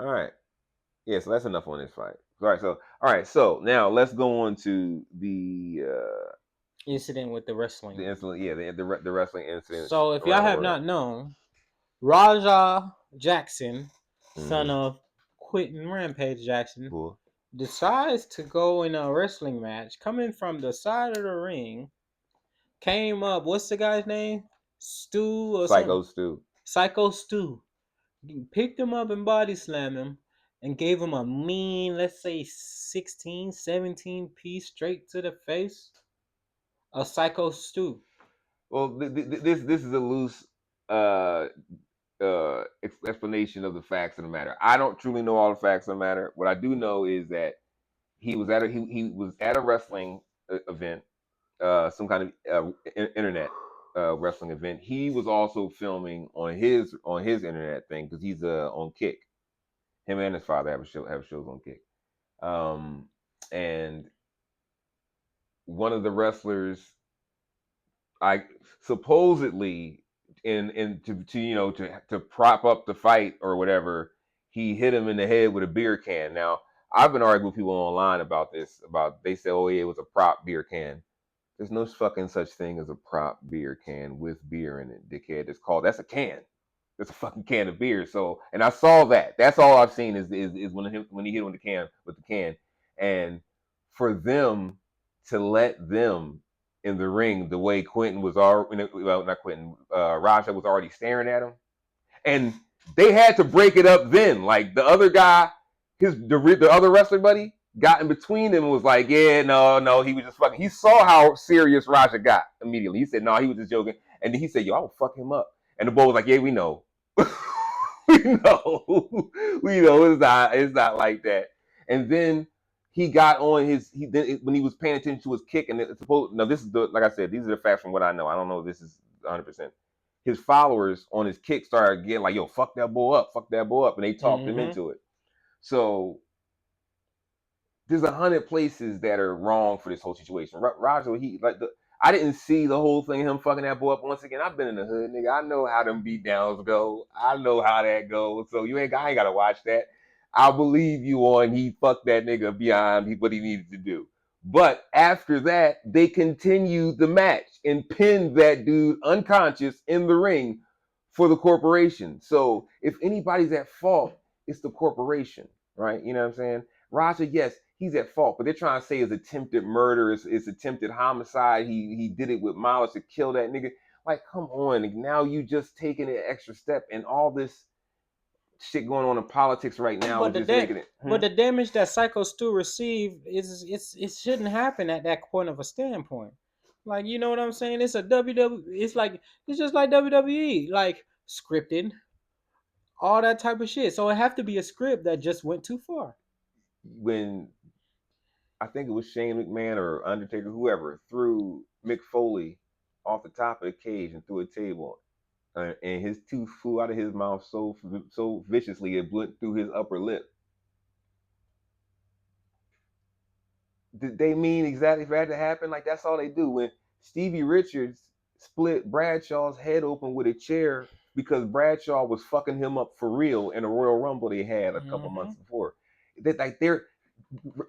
All right. Yeah, so that's enough on this fight. All right, so now let's go on to Incident with the wrestling. the incident, yeah, the wrestling incidents So if y'all around the have world. not known, Raja Jackson, son Mm-hmm. of Quentin Rampage Jackson, Cool. decides to go in a wrestling match coming from the side of the ring. Came up, what's the guy's name? Stu or something? Psycho Stu. Psycho Stu. Picked him up and body slammed him and gave him a mean, let's say 16, 17 piece straight to the face. A Psycho Stu. Well, this is a loose uh explanation of the facts of the matter. I don't truly know all the facts of the matter. What I do know is that he was at a wrestling event, some kind of internet wrestling event. He was also filming on his internet thing because he's on Kick. Him and his father have shows on Kick. And one of the wrestlers, I supposedly in to to prop up the fight or whatever, he hit him in the head with a beer can. Now I've been arguing with people online about this. About they say, oh yeah, it was a prop beer can. There's no fucking such thing as a prop beer can with beer in it, dickhead. That's a can. It's a fucking can of beer. So, and I saw that. That's all I've seen is when he hit on the can with the can, and for them to let them in the ring the way Quentin was already, well, not Quentin, Raja was already staring at him, and they had to break it up then. Like the other guy, the other wrestler buddy got in between them and was like, "Yeah, no, he was just fucking." He saw how serious Raja got immediately. He said, "No, he was just joking," and then he said, "Yo, I will fuck him up." And the boy was like, "Yeah, we know, we know, we know. It's not like that." And then he got on his when he was paying attention to his kick, and it's supposed. Now this is the like I said, these are the facts from what I know. I don't know if this is 100%. His followers on his kick started getting like, "Yo, fuck that boy up," and they talked him Mm-hmm. into it. So there's 100 places that are wrong for this whole situation. Roger, he like the. I didn't see the whole thing him fucking that boy up. Once again, I've been in the hood, nigga. I know how them beat downs go. I know how that goes. So I ain't gotta watch that. I'll believe you on he fucked that nigga beyond what he needed to do. But after that, they continued the match and pinned that dude unconscious in the ring for the corporation. So if anybody's at fault, it's the corporation, right? You know what I'm saying? Raja, yes, he's at fault, but they're trying to say it's attempted murder, it's attempted homicide. He did it with malice to kill that nigga. Like, come on, now you just taking an extra step, and all this shit going on in politics right now But is the just da- making it. but the damage that Psycho Stu received it shouldn't happen at that point of a standpoint. Like, you know what I'm saying? It's a WWE. It's just like WWE, like scripted, all that type of shit. So it have to be a script that just went too far. When I think it was Shane McMahon or Undertaker, whoever, threw Mick Foley off the top of the cage and threw a table, and his tooth flew out of his mouth so viciously it went through his upper lip. Did they mean exactly for that to happen? Like that's all they do. When Stevie Richards split Bradshaw's head open with a chair because Bradshaw was fucking him up for real in a Royal Rumble they had a couple months Hmm. before. That like they're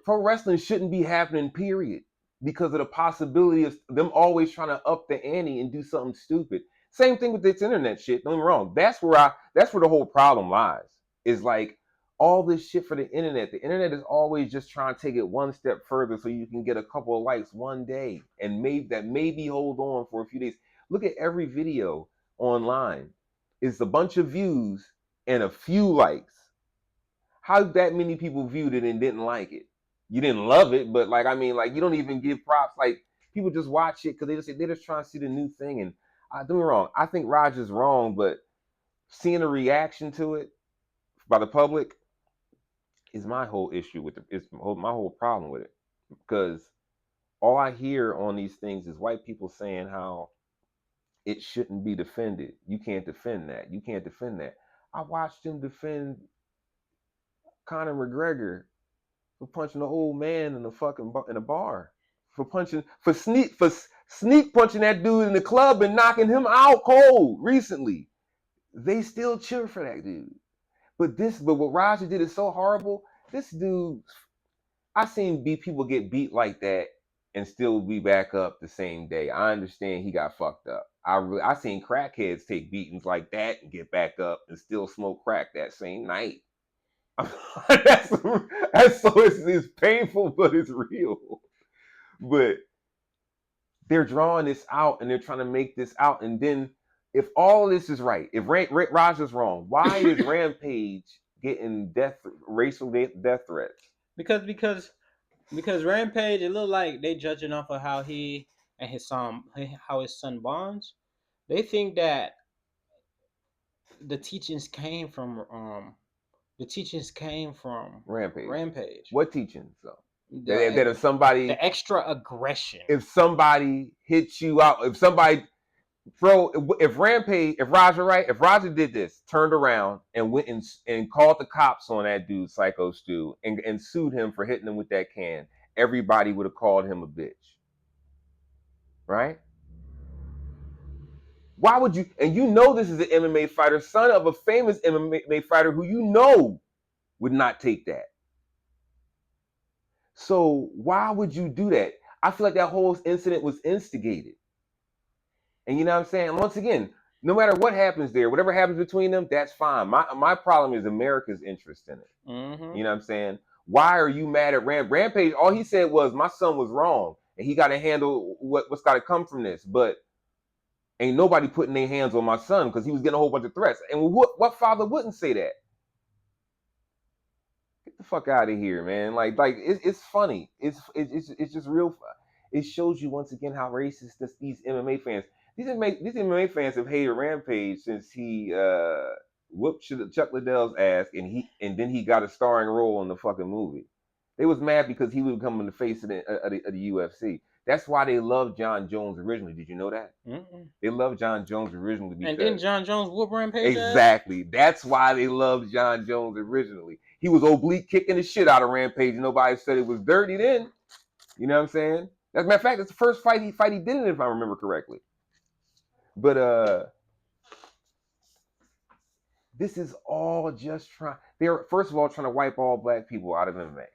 pro wrestling shouldn't be happening, period. Because of the possibility of them always trying to up the ante and do something stupid. Same thing with this internet shit. Don't get me wrong. That's where the whole problem lies. Is like all this shit for the internet. The internet is always just trying to take it one step further so you can get a couple of likes one day and maybe hold on for a few days. Look at every video online. It's a bunch of views and a few likes. How that many people viewed it and didn't like it? You didn't love it, but like I mean, like you don't even give props. Like people just watch it because they're just trying to see the new thing. And don't get me wrong, I think Roger's wrong, but seeing a reaction to it by the public is my whole issue with my whole problem with it. Because all I hear on these things is white people saying how it shouldn't be defended. You can't defend that. You can't defend that. I watched him defend Conor McGregor for punching an old man in in a bar, for sneak punching that dude in the club and knocking him out cold recently. They still cheer for that dude. But what Roger did is so horrible. This dude, I seen people get beat like that and still be back up the same day. I understand he got fucked up. I seen crackheads take beatings like that and get back up and still smoke crack that same night. that's so it's painful, but it's real. But they're drawing this out and they're trying to make this out, and then if all this is right, if Raja's wrong, why is Rampage getting racial death threats? Because Rampage, it looked like they judging off of how he and how his son bonds. They think that the teachings came from Rampage. What teachings though? That if the extra aggression. If somebody hits you out, if Raja did this, turned around and went and called the cops on that dude, Psycho Stu, and sued him for hitting him with that can, everybody would have called him a bitch. Right? Why would you? And you know this is an MMA fighter, son of a famous MMA fighter who you know would not take that. So why would you do that? I feel like that whole incident was instigated. And you know what I'm saying? Once again, no matter what happens there, whatever happens between them, that's fine. My problem is America's interest in it. Mm-hmm. You know what I'm saying? Why are you mad at Rampage? All he said was, my son was wrong, and he got to handle what's got to come from this. But ain't nobody putting their hands on my son because he was getting a whole bunch of threats. And what father wouldn't say that? Get the fuck out of here, man. Like it's funny. It's just real. It shows you once again how racist these MMA fans. These MMA fans have hated Rampage since he whooped Chuck Liddell's ass, and then he got a starring role in the fucking movie. They was mad because he would come in the face of the UFC. That's why they loved John Jones originally. Did you know that? Mm-mm. They loved John Jones originally because, and then John Jones whoop Rampage. Exactly. That's why they loved John Jones originally. He was oblique kicking the shit out of Rampage. Nobody said it was dirty then. You know what I'm saying? As a matter of fact, it's the first fight he did it, if I remember correctly. But this is all just they're first of all trying to wipe all black people out of MMA.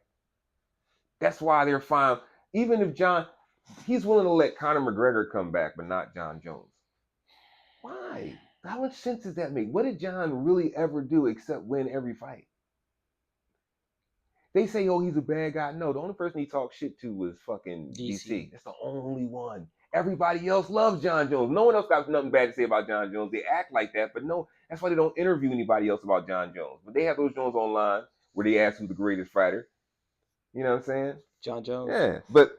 That's why they're fine. Even if he's willing to let Conor McGregor come back, but not John Jones. Why? How much sense does that make? What did John really ever do except win every fight? They say, oh, he's a bad guy. No, the only person he talked shit to was fucking DC. That's the only one. Everybody else loves John Jones. No one else got nothing bad to say about John Jones. They act like that, but no, that's why they don't interview anybody else about John Jones. But they have those Jones online where they ask who's the greatest fighter. You know what I'm saying? John Jones. Yeah, but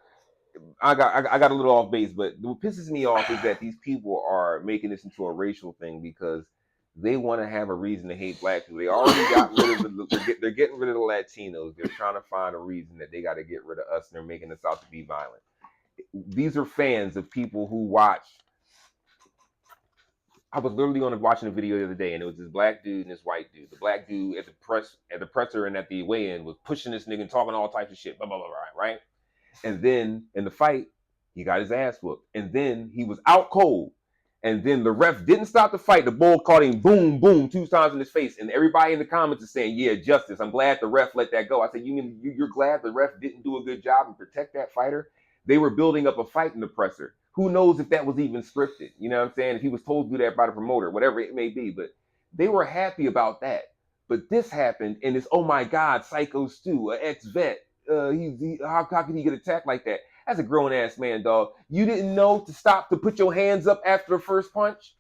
I got a little off base. But what pisses me off is that these people are making this into a racial thing because they want to have a reason to hate black people. They already got rid of they're getting rid of the Latinos. They're trying to find a reason that they got to get rid of us, and they're making us out to be violent. These are fans of people who watch. I was literally watching a video the other day, and it was this black dude and this white dude. The black dude at the presser and at the weigh-in was pushing this nigga and talking all types of shit, blah blah blah, right? And then in the fight, he got his ass whooped, and then he was out cold. And then the ref didn't stop the fight. The bull caught him, boom, boom, 2 times in his face. And everybody in the comments is saying, yeah, justice. I'm glad the ref let that go. I said, you mean you're glad the ref didn't do a good job and protect that fighter? They were building up a fight in the presser. Who knows if that was even scripted? You know what I'm saying? If he was told to do that by the promoter, whatever it may be. But they were happy about that. But this happened, and it's, oh my God, Psycho Stu, an ex-vet. How could he get attacked like that? That's a grown-ass man, dog. You didn't know to put your hands up after the first punch?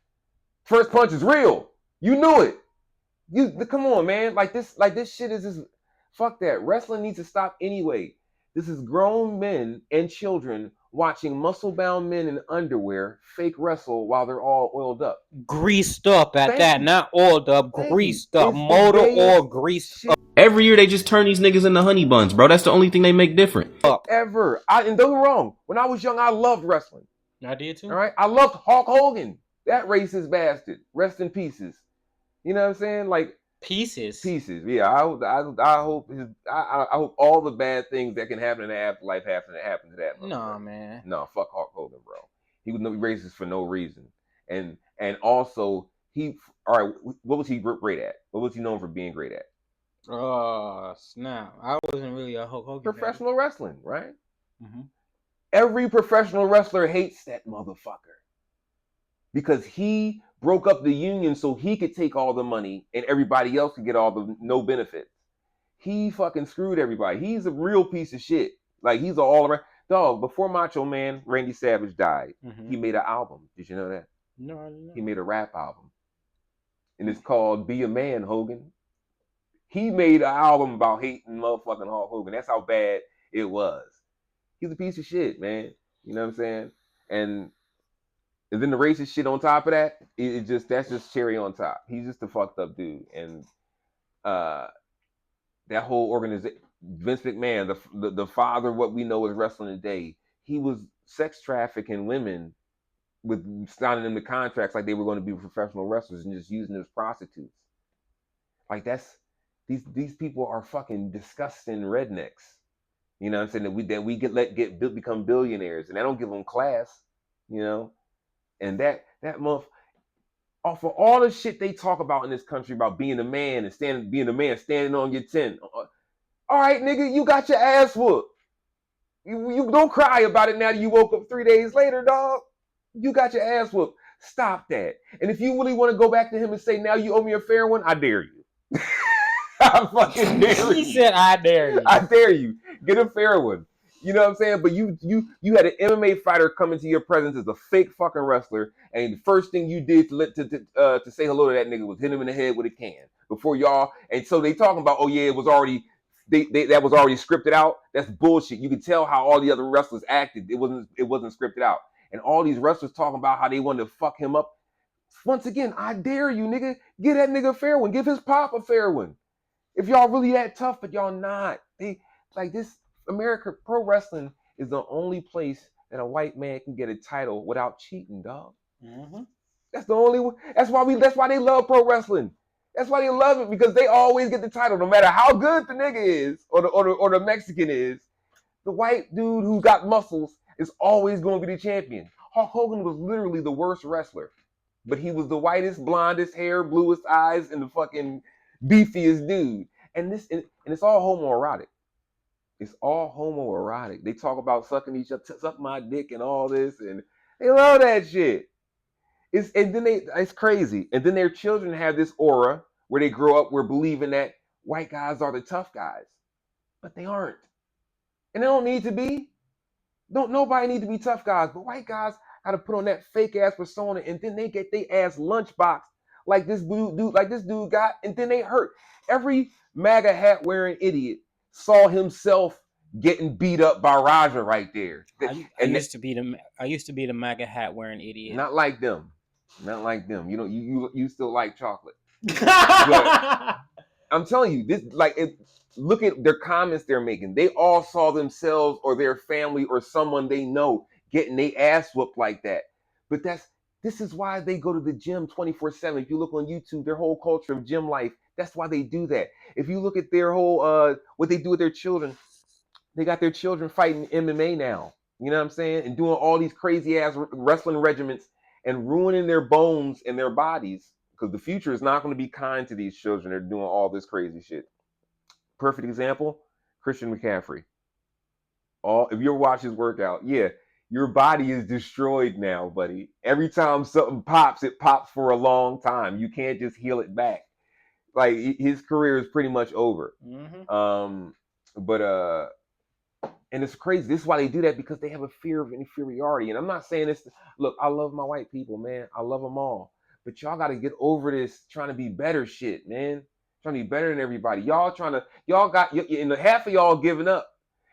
First punch is real. You knew it. Come on, man. Like this shit is just, fuck that. Wrestling needs to stop anyway. This is grown men and children watching muscle-bound men in underwear fake wrestle while they're all oiled up. Greased up at that. Not oiled up, greased up. Motor oil greased up. Every year they just turn these niggas into honey buns, bro. That's the only thing they make different. Ever. And don't get me wrong. When I was young, I loved wrestling. I did too. All right. I loved Hulk Hogan. That racist bastard. Rest in pieces. You know what I'm saying? Like pieces. Yeah. I hope all the bad things that can happen in the afterlife happen to that. No, man. No, fuck Hulk Hogan, bro. He would be racist for no reason. And also All right. What was he great at? What was he known for being great at? Oh snap! I wasn't really a Hulk Hogan fan. Professional wrestling, right? Mm-hmm. Every professional wrestler hates that motherfucker because he broke up the union so he could take all the money and everybody else could get all the no benefits. He fucking screwed everybody. He's a real piece of shit. Like he's all around dog. Before Macho Man Randy Savage died, he made an album. Did you know that? No, I didn't know. He made a rap album, and it's called "Be a Man, Hogan." He made an album about hating motherfucking Hulk Hogan. That's how bad it was. He's a piece of shit, man. You know what I'm saying? And then the racist shit on top of that, that's just cherry on top. He's just a fucked up dude, and that whole organization, Vince McMahon, the father of what we know as wrestling today, he was sex trafficking women with signing them to contracts like they were going to be professional wrestlers and just using them as prostitutes. Like these people are fucking disgusting rednecks. You know what I'm saying? That we become billionaires, and I don't give them class. You know, and that month, off of all the shit they talk about in this country about being a man and being a man standing on your 10. All right, nigga, you got your ass whooped. You don't cry about it now that you woke up 3 days later, dog. You got your ass whooped. Stop that. And if you really want to go back to him and say, now you owe me a fair one, I dare you. I fucking dare you. He said, I dare you. I dare you. Get a fair one. You know what I'm saying? But you had an MMA fighter come into your presence as a fake fucking wrestler, and the first thing you did to say hello to that nigga was hit him in the head with a can before y'all. And so they talking about, oh yeah, it was already that was already scripted out. That's bullshit. You can tell how all the other wrestlers acted. It wasn't scripted out. And all these wrestlers talking about how they wanted to fuck him up. Once again, I dare you, nigga. Give that nigga a fair one. Give his pop a fair one. If y'all really that tough, but y'all not. They like this. America Pro Wrestling is the only place that a white man can get a title without cheating, dog. Mm-hmm. That's the only one. That's why they love pro wrestling. That's why they love it, because they always get the title, no matter how good the nigga is or the Mexican is. The white dude who got muscles is always going to be the champion. Hulk Hogan was literally the worst wrestler, but he was the whitest, blondest hair, bluest eyes, and the fucking beefiest dude. And it's all homoerotic. It's all homoerotic. They talk about sucking each other, suck my dick and all this, and they love that shit. It's crazy. And then their children have this aura where they grow up, we're believing that white guys are the tough guys, but they aren't, and they don't need to be. Nobody need to be tough guys, but white guys got to put on that fake ass persona, and then they get their ass lunchbox like this dude got, and then they hurt. Every MAGA hat wearing idiot saw himself getting beat up by Raja right there. I used to be the MAGA hat wearing idiot. Not like them. You know, you still like chocolate. But I'm telling you, this look at their comments they're making. They all saw themselves or their family or someone they know getting their ass whooped like that. But this is why they go to the gym 24/7. If you look on YouTube, their whole culture of gym life, that's why they do that. If you look at their whole what they do with their children, they got their children fighting MMA now. You know what I'm saying? And doing all these crazy ass wrestling regiments and ruining their bones and their bodies, because the future is not going to be kind to these children. They're doing all this crazy shit. Perfect example, Christian McCaffrey. If you ever watch his workout, yeah, your body is destroyed now, buddy. Every time something pops, it pops for a long time. You can't just heal it back. Like his career is pretty much over. Mm-hmm. And it's crazy. This is why they do that, because they have a fear of inferiority. And I'm not saying this. Look, I love my white people, man. I love them all. But y'all got to get over this trying to be better shit, man. Trying to be better than everybody. Y'all got, and half of y'all giving up.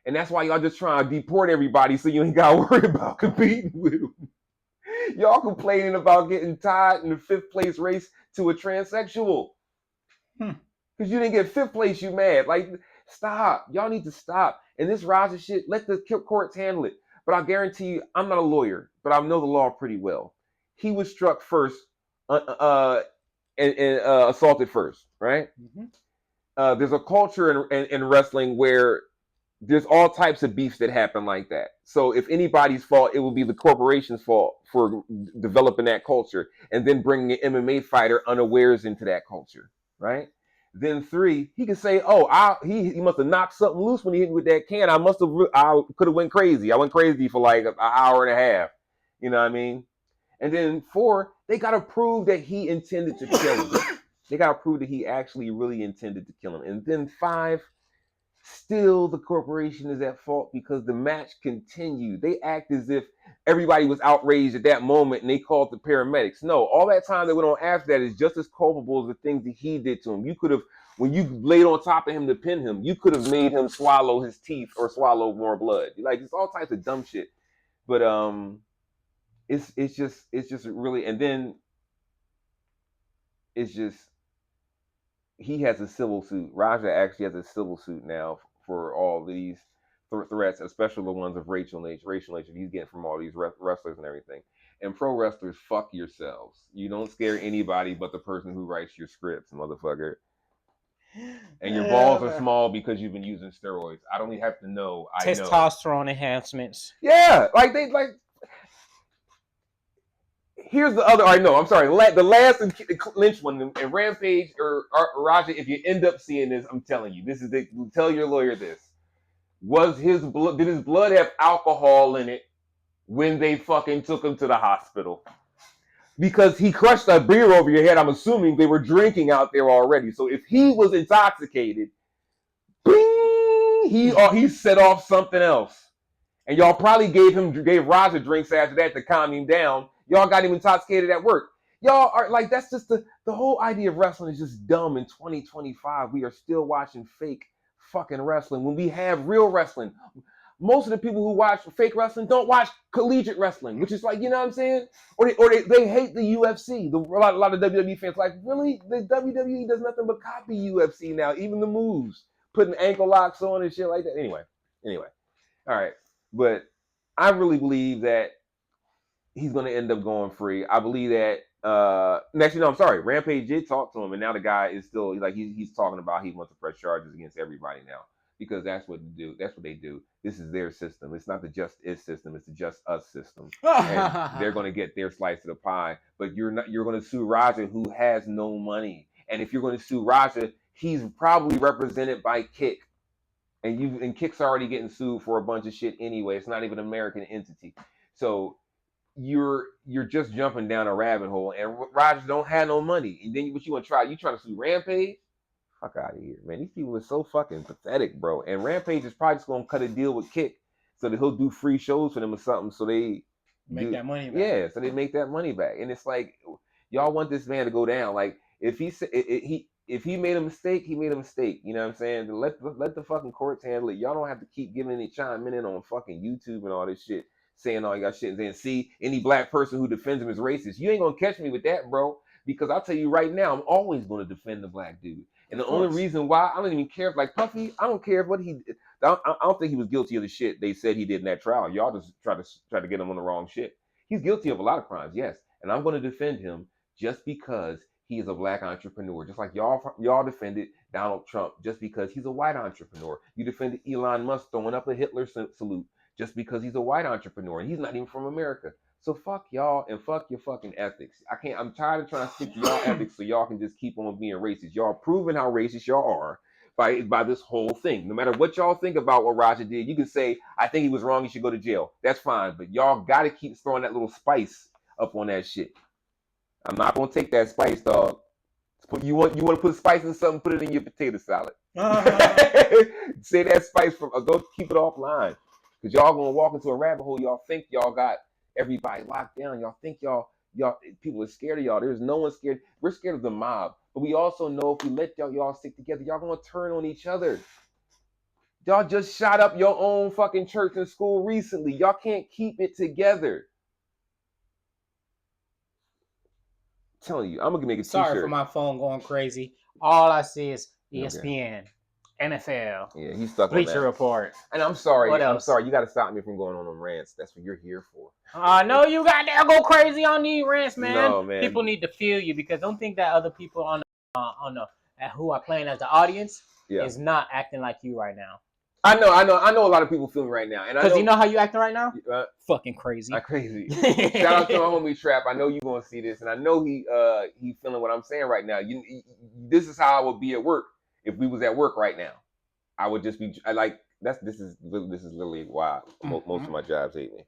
And that's why y'all just trying to deport everybody so you ain't got to worry about competing with them. Y'all complaining about getting tied in the 5th place race to a transsexual. Because you didn't get 5th place, you mad. Like, stop. Y'all need to stop. And this Raja shit, let the courts handle it. But I guarantee you, I'm not a lawyer, but I know the law pretty well. He was struck first and assaulted first, right? Mm-hmm. There's a culture in wrestling where there's all types of beefs that happen like that. So if anybody's fault, it will be the corporation's fault for developing that culture and then bringing an MMA fighter unawares into that culture, right? Then three, he could say, "Oh, he must have knocked something loose when he hit me with that can. I could have went crazy. I went crazy for like an hour and a half. You know what I mean?" And then four, they got to prove that he intended to kill him. They got to prove that he actually really intended to kill him. And then five, still the corporation is at fault because the match continued. They act as if everybody was outraged at that moment and they called the paramedics. No, all that time that went on after that is just as culpable as the things that he did to him. You could have, when you laid on top of him to pin him, you could have made him swallow his teeth or swallow more blood. Like, it's all types of dumb shit. But it's just really, and then it's just, he has a civil suit. Raja actually has a civil suit now for all these threats, especially the ones of racial nature he's getting from all these wrestlers and everything. And pro wrestlers, fuck yourselves. You don't scare anybody but the person who writes your scripts, motherfucker. And your balls are small because you've been using steroids. I don't even have to know. I know. Testosterone enhancements. Yeah, like they like. Here's the other. I know. I'm sorry. The last Lynch one and Rampage or Raja. If you end up seeing this, I'm telling you, this is the. Tell your lawyer this. Was his blood? Did his blood have alcohol in it when they fucking took him to the hospital? Because he crushed a beer over your head. I'm assuming they were drinking out there already. So if he was intoxicated, bing, he set off something else. And y'all probably gave Raja drinks after that to calm him down. Y'all got him intoxicated at work. Y'all are like, that's just the whole idea of wrestling is just dumb. In 2025, we are still watching fake fucking wrestling when we have real wrestling. Most of the people who watch fake wrestling don't watch collegiate wrestling, which is like, you know what I'm saying? Or they hate the UFC. A lot of WWE fans like, really? The WWE does nothing but copy UFC now, even the moves, putting ankle locks on and shit like that. Anyway, all right. But I really believe that he's going to end up going free. I believe that actually, no, I'm sorry. Rampage did talk to him, and now the guy is still like he's talking about he wants to press charges against everybody now because that's what they do. That's what they do. This is their system. It's not the Just Is system. It's the Just Us system. And they're going to get their slice of the pie. But you're going to sue Raja, who has no money. And if you're going to sue Raja, he's probably represented by Kick. And Kick's already getting sued for a bunch of shit anyway. It's not even an American entity. So you're just jumping down a rabbit hole, and Rogers don't have no money. And then what you want to try? You trying to sue Rampage? Fuck out of here, man. These people are so fucking pathetic, bro. And Rampage is probably just gonna cut a deal with Kick so that he'll do free shows for them or something, so they make that money back. Yeah, so they make that money back. And it's like, y'all want this man to go down. Like if he made a mistake, he made a mistake. You know what I'm saying? Let the fucking courts handle it. Y'all don't have to keep giving it chiming in on fucking YouTube and all this shit, saying all y'all shit and saying, see, any black person who defends him is racist. You ain't gonna catch me with that, bro. Because I'll tell you right now, I'm always gonna defend the black dude. And the only reason why, I don't even care if, like Puffy, I don't care if what he did. I don't think he was guilty of the shit they said he did in that trial. Y'all just try to get him on the wrong shit. He's guilty of a lot of crimes, yes. And I'm going to defend him just because he is a black entrepreneur. Just like y'all defended Donald Trump just because he's a white entrepreneur. You defended Elon Musk throwing up a Hitler salute just because he's a white entrepreneur. And he's not even from America. So fuck y'all and fuck your fucking ethics. I'm tired of trying to stick to y'all ethics so y'all can just keep on being racist. Y'all proving how racist y'all are by this whole thing. No matter what y'all think about what Roger did, you can say, I think he was wrong, he should go to jail. That's fine. But y'all gotta keep throwing that little spice up on that shit. I'm not gonna take that spice, dog. You want to put spice in something, put it in your potato salad. Say that spice from go keep it offline. Because y'all gonna walk into a rabbit hole, y'all think y'all got everybody locked down. Y'all think y'all people are scared of y'all. There's no one scared. We're scared of the mob. But we also know if we let y'all stick together, y'all gonna turn on each other. Y'all just shot up your own fucking church and school recently. Y'all can't keep it together. I'm telling you, I'm gonna make a t-shirt. Sorry for my phone going crazy. All I see is ESPN. Okay. NFL. Yeah, he's stuck Bleacher on that. Report. And I'm sorry. What else? I'm sorry. You got to stop me from going on them rants. That's what you're here for. No, you got to go crazy on these rants, man. No, man. People need to feel you because don't think that other people on the who are playing as the audience is not acting like you right now. I know a lot of people feel me right now, and I Because you know how you acting right now? uh, Fucking crazy. I'm crazy. Shout out to my homie Trap. I know you gonna see this, and I know he feeling what I'm saying right now. This is how I would be at work if we was at work right now. I would just be this is literally why most of my jobs hate me.